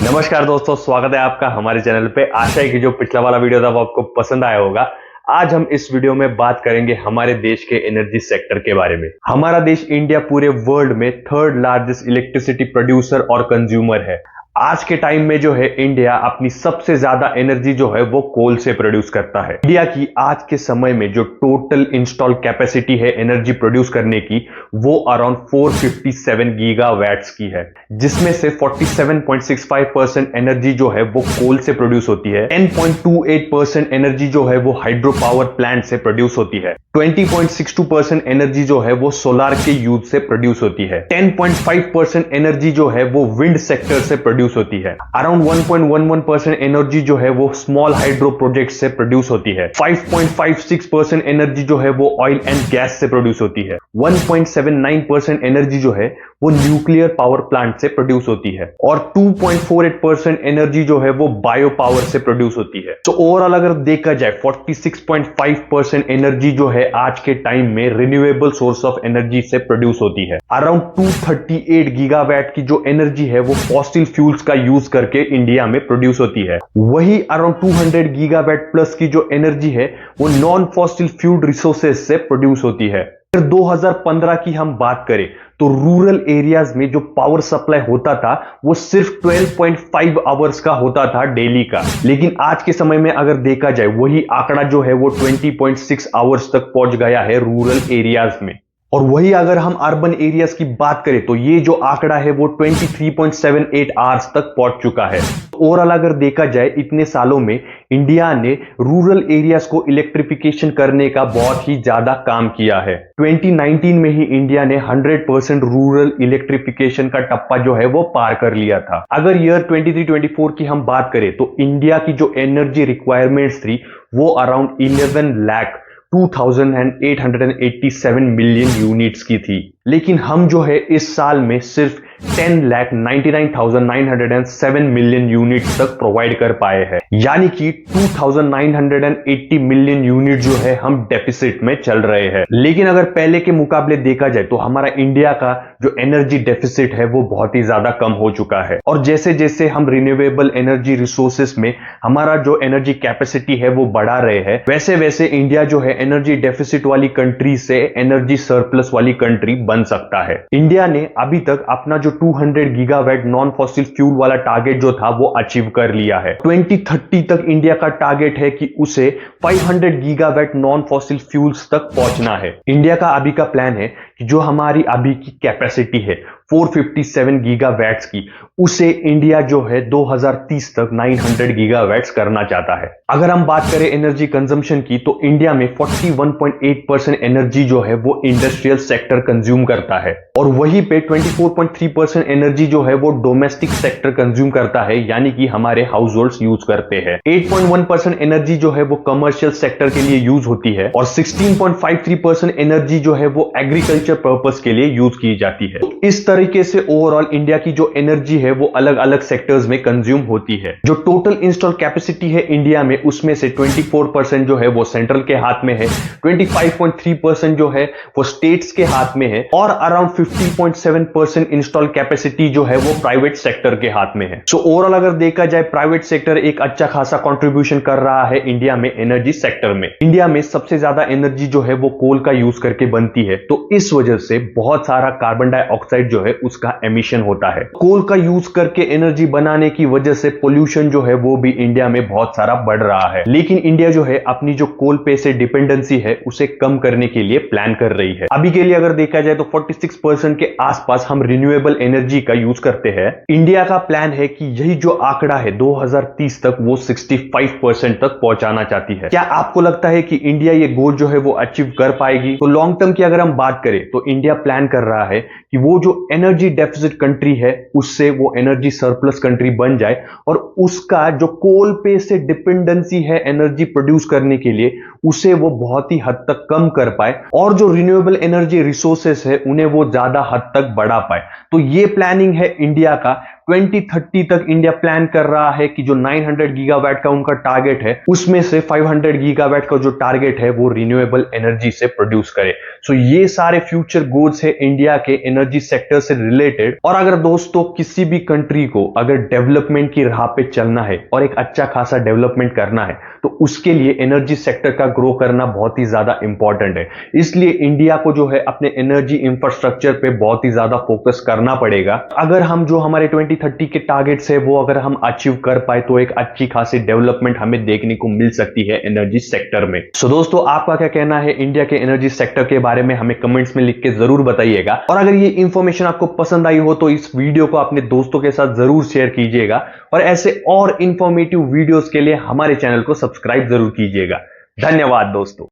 नमस्कार दोस्तों, स्वागत है आपका हमारे चैनल पे। आशा है कि जो पिछला वाला वीडियो था वो आपको पसंद आया होगा। आज हम इस वीडियो में बात करेंगे हमारे देश के एनर्जी सेक्टर के बारे में। हमारा देश इंडिया पूरे वर्ल्ड में थर्ड लार्जेस्ट इलेक्ट्रिसिटी प्रोड्यूसर और कंज्यूमर है। आज के टाइम में जो है इंडिया अपनी सबसे ज्यादा एनर्जी जो है वो कोल से प्रोड्यूस करता है। इंडिया की आज के समय में जो टोटल इंस्टॉल कैपेसिटी है एनर्जी प्रोड्यूस करने की वो अराउंड 457 गीगावाट्स की है, जिसमें से 47.65% एनर्जी जो है वो कोल से प्रोड्यूस होती है, 10.28% एनर्जी जो है वो हाइड्रो पावर प्लांट से प्रोड्यूस होती है, 20.62% एनर्जी जो है वो सोलार के यूज से प्रोड्यूस होती है, 10.5% एनर्जी जो है वो विंड सेक्टर से प्रोड्यूस होती है, अराउंड 1.11% एनर्जी जो है वो स्मॉल हाइड्रो प्रोजेक्ट से प्रोड्यूस होती है, 5.56% एनर्जी जो है वो ऑयल एंड गैस से प्रोड्यूस होती है, 1.79% एनर्जी जो है वो न्यूक्लियर पावर प्लांट से प्रोड्यूस होती है और 2.48% एनर्जी जो है वो बायो पावर से प्रोड्यूस होती है। तो ओवरऑल अगर देखा जाए 46.5% एनर्जी जो है आज के टाइम में रिन्यूएबल सोर्स ऑफ एनर्जी से प्रोड्यूस होती है। अराउंड 238 गीगावाट की जो एनर्जी है वो फॉसिल फ्यूल्स का यूज करके इंडिया में प्रोड्यूस होती है। वही अराउंड 200 गीगावाट प्लस की जो एनर्जी है वो नॉन फॉसिल फ्यूल रिसोर्सेज से प्रोड्यूस होती है। अगर 2015 की हम बात करें तो रूरल एरियाज में जो पावर सप्लाई होता था वो सिर्फ 12.5 आवर्स का होता था डेली का, लेकिन आज के समय में अगर देखा जाए वही आंकड़ा जो है वो 20.6 आवर्स तक पहुंच गया है रूरल एरियाज में। और वही अगर हम अर्बन एरियाज की बात करें तो ये जो आंकड़ा है वो 23.78 आवर्स तक पहुंच चुका है। ओवरऑल अगर देखा जाए इतने सालों में इंडिया ने रूरल एरियाज को इलेक्ट्रिफिकेशन करने का बहुत ही ज्यादा काम किया है। 2019 में ही इंडिया ने 100% रूरल इलेक्ट्रिफिकेशन का टप्पा जो है वो पार कर लिया था। अगर ईयर 23-24 की हम बात करें तो इंडिया की जो एनर्जी रिक्वायरमेंट्स थी वो अराउंड 11,02,887 मिलियन यूनिट्स की थी, लेकिन हम जो है इस साल में सिर्फ 10,99,907 मिलियन यूनिट्स तक प्रोवाइड कर पाए हैं, यानी कि 2,980 मिलियन यूनिट जो है हम डेफिसिट में चल रहे हैं। लेकिन अगर पहले के मुकाबले देखा जाए तो हमारा इंडिया का जो एनर्जी डेफिसिट है वो बहुत ही ज्यादा कम हो चुका है। और जैसे जैसे हम रिन्यूएबल एनर्जी रिसोर्सेस में हमारा जो एनर्जी कैपेसिटी है वो बढ़ा रहे हैं, वैसे वैसे इंडिया जो है एनर्जी डेफिसिट वाली कंट्री से एनर्जी सरप्लस वाली कंट्री बन सकता है। इंडिया ने अभी तक अपना जो 200 गीगावाट नॉन फॉसिल फ्यूल वाला टारगेट जो था वो अचीव कर लिया है। 2030 तक इंडिया का टारगेट है कि उसे 500 गीगावाट नॉन फॉसिल फ्यूल्स तक पहुंचना है। इंडिया का अभी का प्लान है कि जो हमारी अभी की कैपेसिटी है 457 गीगावाट्स की, उसे इंडिया जो है 2030 तक 900 गीगावाट्स करना चाहता है। अगर हम बात करें एनर्जी कंजम्पशन की तो इंडिया में 41.8% एनर्जी जो है वो इंडस्ट्रियल सेक्टर कंज्यूम करता है और वहीं पे 24.3% एनर्जी जो है वो डोमेस्टिक सेक्टर कंज्यूम करता है, यानी कि हमारे हाउस होल्ड्स यूज करते हैं। 8.1% एनर्जी जो है वो कमर्शियल सेक्टर के लिए यूज होती है और 16.53% एनर्जी जो है वो एग्रीकल्चर पर्पस के लिए यूज की जाती है। तो इस तरीके से ओवरऑल इंडिया की जो एनर्जी है वो अलग अलग सेक्टर्स में कंज्यूम होती है। जो टोटल इंस्टॉल कैपेसिटी है इंडिया में उसमें से 24% जो है वो सेंट्रल के हाथ में है, 25.3% जो है वो स्टेट्स के हाथ में है और अराउंड 50.7% इंस्टॉल कैपेसिटी जो है वो प्राइवेट सेक्टर के हाथ में है। सो ओवरऑल अगर देखा जाए प्राइवेट सेक्टर एक अच्छा खासा कंट्रीब्यूशन कर रहा है इंडिया में एनर्जी सेक्टर में। इंडिया में सबसे ज्यादा एनर्जी जो है वो कोल का यूज करके बनती है, तो इस वजह से बहुत सारा कार्बन डाइऑक्साइड जो है उसका एमिशन होता है। कोल का यूज करके एनर्जी बनाने की वजह से पोल्यूशन जो है वो भी इंडिया में बहुत सारा बढ़ रहा है, लेकिन इंडिया जो है अपनी जो कोल पे से डिपेंडेंसी है उसे कम करने के लिए प्लान कर रही है। अभी के लिए अगर देखा जाए तो 46% के आसपास हम रिन्यूएबल एनर्जी का यूज करते हैं। इंडिया का प्लान है कि यही जो आंकड़ा है 2030 तक वो 65% तक पहुंचाना चाहती है। क्या आपको लगता है कि इंडिया ये गोल जो है वो अचीव कर पाएगी? तो लॉन्ग टर्म की अगर हम बात करें तो इंडिया प्लान कर रहा है कि वो जो एनर्जी डेफिसिट कंट्री है उससे वो एनर्जी सरप्लस कंट्री बन जाए और उसका जो कोल पे से डिपेंडेंसी है एनर्जी प्रोड्यूस करने के लिए उसे वो बहुत ही हद तक कम कर पाए और जो रिन्यूएबल एनर्जी रिसोर्सेस है उन्हें वो ज्यादा हद तक बढ़ा पाए। तो ये प्लानिंग है इंडिया का 2030 तक इंडिया प्लान कर रहा है कि जो 900 गीगावाट का उनका टारगेट है उसमें से 500 गीगावाट का जो टारगेट है वो रिन्यूएबल एनर्जी से प्रोड्यूस करे। सो ये सारे फ्यूचर गोल्स है इंडिया के एनर्जी सेक्टर से रिलेटेड। और अगर दोस्तों किसी भी कंट्री को अगर डेवलपमेंट की राह पे चलना है और एक अच्छा खासा डेवलपमेंट करना है तो उसके लिए एनर्जी सेक्टर का ग्रो करना बहुत ही ज्यादा इंपॉर्टेंट है। इसलिए इंडिया को जो है अपने एनर्जी इंफ्रास्ट्रक्चर पे बहुत ही ज्यादा फोकस करना पड़ेगा। अगर हम जो हमारे 2030 के टारगेट्स है वो अगर हम अचीव कर पाए तो एक अच्छी खासी डेवलपमेंट हमें देखने को मिल सकती है एनर्जी सेक्टर में। सो दोस्तों आपका क्या कहना है इंडिया के एनर्जी सेक्टर के बारे में हमें कमेंट्स में लिख के जरूर बताइएगा। और अगर ये इंफॉर्मेशन आपको पसंद आई हो तो इस वीडियो को अपने दोस्तों के साथ जरूर शेयर कीजिएगा और ऐसे और इंफॉर्मेटिव वीडियोस के लिए हमारे चैनल को सब्सक्राइब जरूर कीजिएगा। धन्यवाद दोस्तों।